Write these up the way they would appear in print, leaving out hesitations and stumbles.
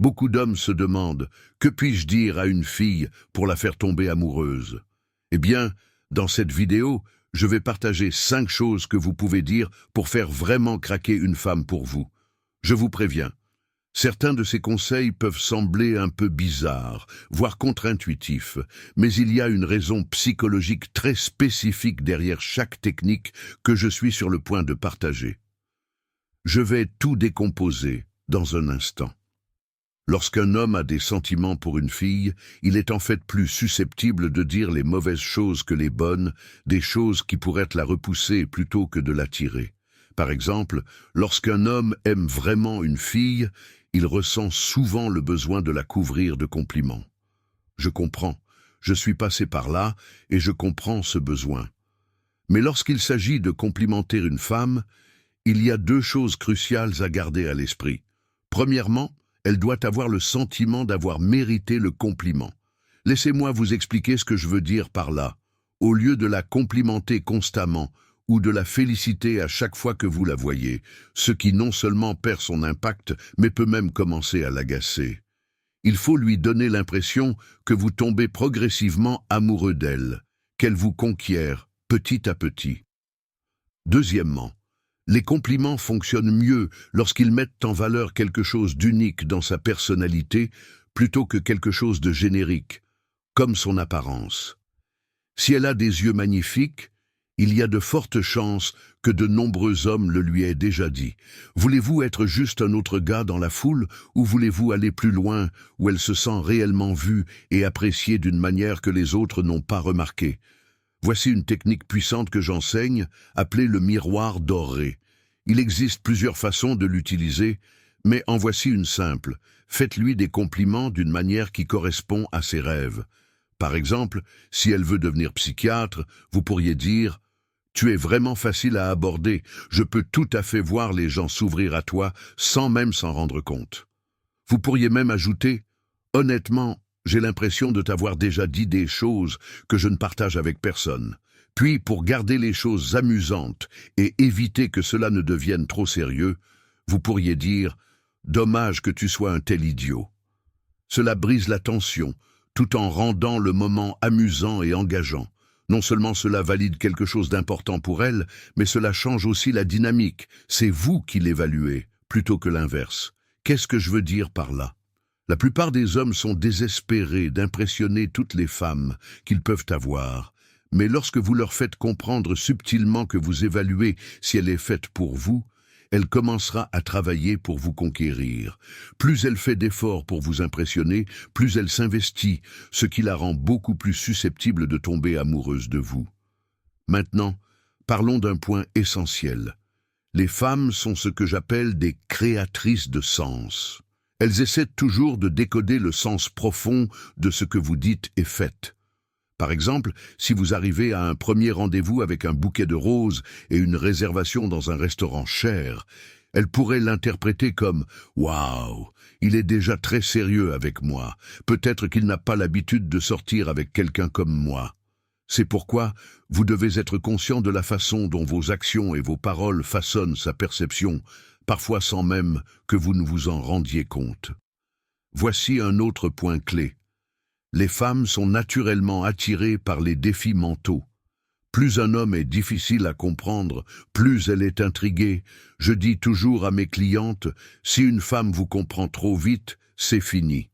Beaucoup d'hommes se demandent « Que puis-je dire à une fille pour la faire tomber amoureuse ?» Eh bien, dans cette vidéo, je vais partager 5 choses que vous pouvez dire pour faire vraiment craquer une femme pour vous. Je vous préviens, certains de ces conseils peuvent sembler un peu bizarres, voire contre-intuitifs, mais il y a une raison psychologique très spécifique derrière chaque technique que je suis sur le point de partager. Je vais tout décomposer dans un instant. Lorsqu'un homme a des sentiments pour une fille, il est en fait plus susceptible de dire les mauvaises choses que les bonnes, des choses qui pourraient la repousser plutôt que de l'attirer. Par exemple, lorsqu'un homme aime vraiment une fille, il ressent souvent le besoin de la couvrir de compliments. Je comprends, je suis passé par là et je comprends ce besoin. Mais lorsqu'il s'agit de complimenter une femme, il y a 2 choses cruciales à garder à l'esprit. Premièrement, elle doit avoir le sentiment d'avoir mérité le compliment. Laissez-moi vous expliquer ce que je veux dire par là. Au lieu de la complimenter constamment ou de la féliciter à chaque fois que vous la voyez, ce qui non seulement perd son impact, mais peut même commencer à l'agacer. Il faut lui donner l'impression que vous tombez progressivement amoureux d'elle, qu'elle vous conquiert petit à petit. Deuxièmement, les compliments fonctionnent mieux lorsqu'ils mettent en valeur quelque chose d'unique dans sa personnalité plutôt que quelque chose de générique, comme son apparence. Si elle a des yeux magnifiques, il y a de fortes chances que de nombreux hommes le lui aient déjà dit. Voulez-vous être juste un autre gars dans la foule ou voulez-vous aller plus loin où elle se sent réellement vue et appréciée d'une manière que les autres n'ont pas remarquée? Voici une technique puissante que j'enseigne, appelée le miroir doré. Il existe plusieurs façons de l'utiliser, mais en voici une simple. Faites-lui des compliments d'une manière qui correspond à ses rêves. Par exemple, si elle veut devenir psychiatre, vous pourriez dire « Tu es vraiment facile à aborder, je peux tout à fait voir les gens s'ouvrir à toi sans même s'en rendre compte. » Vous pourriez même ajouter « Honnêtement, j'ai l'impression de t'avoir déjà dit des choses que je ne partage avec personne. » Puis, pour garder les choses amusantes et éviter que cela ne devienne trop sérieux, vous pourriez dire « Dommage que tu sois un tel idiot ». Cela brise la tension, tout en rendant le moment amusant et engageant. Non seulement cela valide quelque chose d'important pour elle, mais cela change aussi la dynamique. C'est vous qui l'évaluez, plutôt que l'inverse. Qu'est-ce que je veux dire par là ? La plupart des hommes sont désespérés d'impressionner toutes les femmes qu'ils peuvent avoir. Mais lorsque vous leur faites comprendre subtilement que vous évaluez si elle est faite pour vous, elle commencera à travailler pour vous conquérir. Plus elle fait d'efforts pour vous impressionner, plus elle s'investit, ce qui la rend beaucoup plus susceptible de tomber amoureuse de vous. Maintenant, parlons d'un point essentiel. Les femmes sont ce que j'appelle des créatrices de sens. Elles essaient toujours de décoder le sens profond de ce que vous dites et faites. Par exemple, si vous arrivez à un premier rendez-vous avec un bouquet de roses et une réservation dans un restaurant cher, elle pourrait l'interpréter comme « Waouh, il est déjà très sérieux avec moi. Peut-être qu'il n'a pas l'habitude de sortir avec quelqu'un comme moi. » C'est pourquoi vous devez être conscient de la façon dont vos actions et vos paroles façonnent sa perception, parfois sans même que vous ne vous en rendiez compte. Voici un autre point clé. Les femmes sont naturellement attirées par les défis mentaux. Plus un homme est difficile à comprendre, plus elle est intriguée. Je dis toujours à mes clientes, si une femme vous comprend trop vite, c'est fini.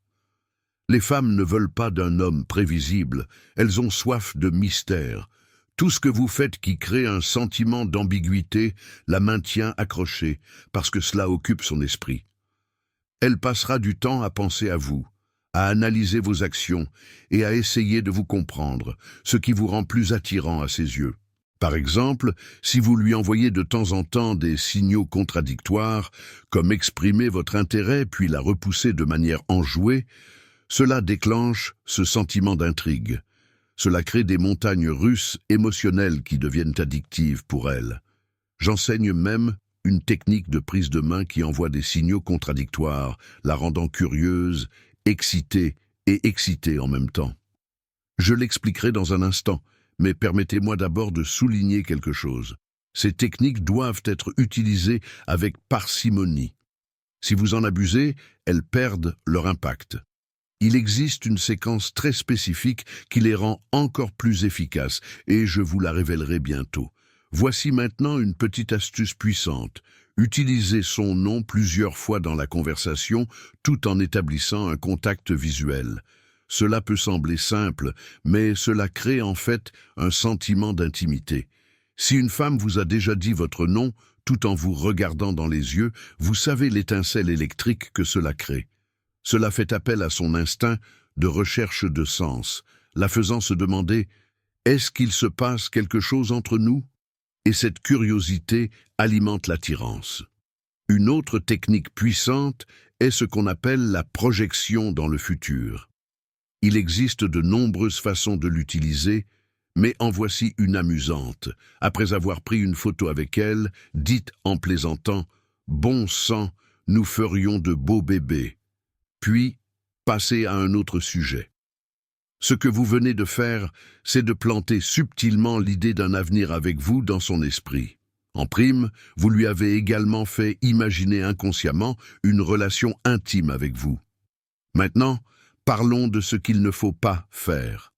Les femmes ne veulent pas d'un homme prévisible, elles ont soif de mystère. Tout ce que vous faites qui crée un sentiment d'ambiguïté la maintient accrochée, parce que cela occupe son esprit. Elle passera du temps à penser à vous, à analyser vos actions et à essayer de vous comprendre, ce qui vous rend plus attirant à ses yeux. Par exemple, si vous lui envoyez de temps en temps des signaux contradictoires, comme exprimer votre intérêt puis la repousser de manière enjouée, cela déclenche ce sentiment d'intrigue. Cela crée des montagnes russes émotionnelles qui deviennent addictives pour elle. J'enseigne même une technique de prise de main qui envoie des signaux contradictoires, la rendant curieuse, excitée et excitée en même temps. Je l'expliquerai dans un instant, mais permettez-moi d'abord de souligner quelque chose. Ces techniques doivent être utilisées avec parcimonie. Si vous en abusez, elles perdent leur impact. Il existe une séquence très spécifique qui les rend encore plus efficaces, et je vous la révélerai bientôt. Voici maintenant une petite astuce puissante. Utilisez son nom plusieurs fois dans la conversation, tout en établissant un contact visuel. Cela peut sembler simple, mais cela crée en fait un sentiment d'intimité. Si une femme vous a déjà dit votre nom, tout en vous regardant dans les yeux, vous savez l'étincelle électrique que cela crée. Cela fait appel à son instinct de recherche de sens, la faisant se demander « Est-ce qu'il se passe quelque chose entre nous ?» Et cette curiosité alimente l'attirance. Une autre technique puissante est ce qu'on appelle la projection dans le futur. Il existe de nombreuses façons de l'utiliser, mais en voici une amusante. Après avoir pris une photo avec elle, dites en plaisantant « Bon sang, nous ferions de beaux bébés ». Puis, passez à un autre sujet. Ce que vous venez de faire, c'est de planter subtilement l'idée d'un avenir avec vous dans son esprit. En prime, vous lui avez également fait imaginer inconsciemment une relation intime avec vous. Maintenant, parlons de ce qu'il ne faut pas faire.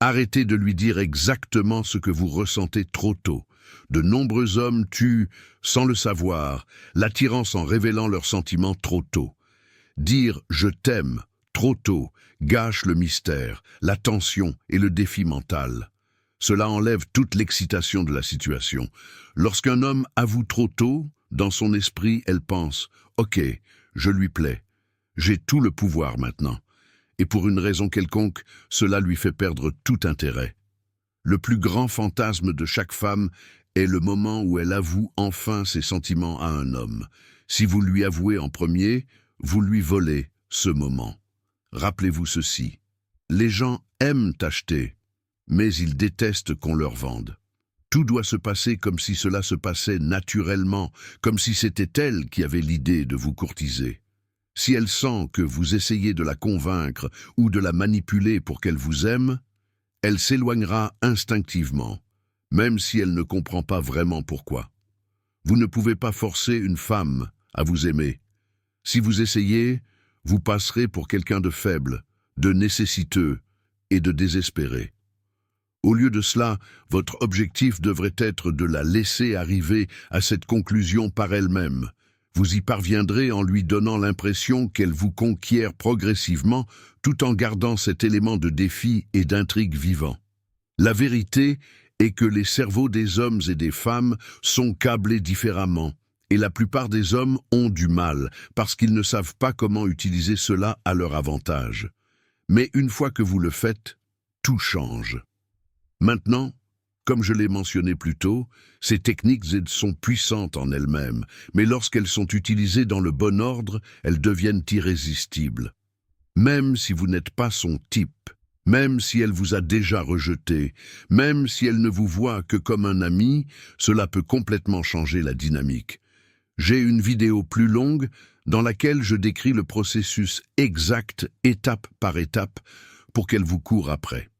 Arrêtez de lui dire exactement ce que vous ressentez trop tôt. De nombreux hommes tuent, sans le savoir, l'attirance en révélant leurs sentiments trop tôt. Dire « je t'aime » trop tôt gâche le mystère, la tension et le défi mental. Cela enlève toute l'excitation de la situation. Lorsqu'un homme avoue trop tôt, dans son esprit, elle pense « Ok, je lui plais. J'ai tout le pouvoir maintenant. » Et pour une raison quelconque, cela lui fait perdre tout intérêt. Le plus grand fantasme de chaque femme est le moment où elle avoue enfin ses sentiments à un homme. Si vous lui avouez en premier, vous lui volez ce moment. Rappelez-vous ceci. Les gens aiment acheter, mais ils détestent qu'on leur vende. Tout doit se passer comme si cela se passait naturellement, comme si c'était elle qui avait l'idée de vous courtiser. Si elle sent que vous essayez de la convaincre ou de la manipuler pour qu'elle vous aime, elle s'éloignera instinctivement, même si elle ne comprend pas vraiment pourquoi. Vous ne pouvez pas forcer une femme à vous aimer. Si vous essayez, vous passerez pour quelqu'un de faible, de nécessiteux et de désespéré. Au lieu de cela, votre objectif devrait être de la laisser arriver à cette conclusion par elle-même. Vous y parviendrez en lui donnant l'impression qu'elle vous conquiert progressivement tout en gardant cet élément de défi et d'intrigue vivant. La vérité est que les cerveaux des hommes et des femmes sont câblés différemment. Et la plupart des hommes ont du mal, parce qu'ils ne savent pas comment utiliser cela à leur avantage. Mais une fois que vous le faites, tout change. Maintenant, comme je l'ai mentionné plus tôt, ces techniques sont puissantes en elles-mêmes, mais lorsqu'elles sont utilisées dans le bon ordre, elles deviennent irrésistibles. Même si vous n'êtes pas son type, même si elle vous a déjà rejeté, même si elle ne vous voit que comme un ami, cela peut complètement changer la dynamique. J'ai une vidéo plus longue dans laquelle je décris le processus exact, étape par étape, pour qu'elle vous court après.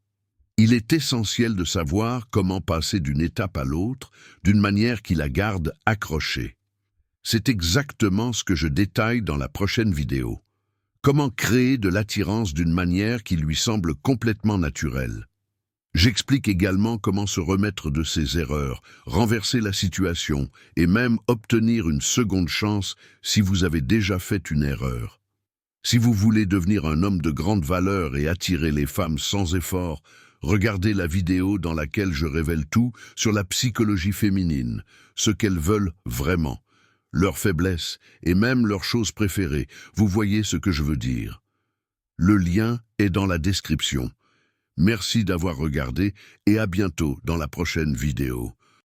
Il est essentiel de savoir comment passer d'une étape à l'autre, d'une manière qui la garde accrochée. C'est exactement ce que je détaille dans la prochaine vidéo. Comment créer de l'attirance d'une manière qui lui semble complètement naturelle. J'explique également comment se remettre de ses erreurs, renverser la situation et même obtenir une seconde chance si vous avez déjà fait une erreur. Si vous voulez devenir un homme de grande valeur et attirer les femmes sans effort, regardez la vidéo dans laquelle je révèle tout sur la psychologie féminine, ce qu'elles veulent vraiment, leurs faiblesses et même leurs choses préférées. Vous voyez ce que je veux dire. Le lien est dans la description. Merci d'avoir regardé et à bientôt dans la prochaine vidéo.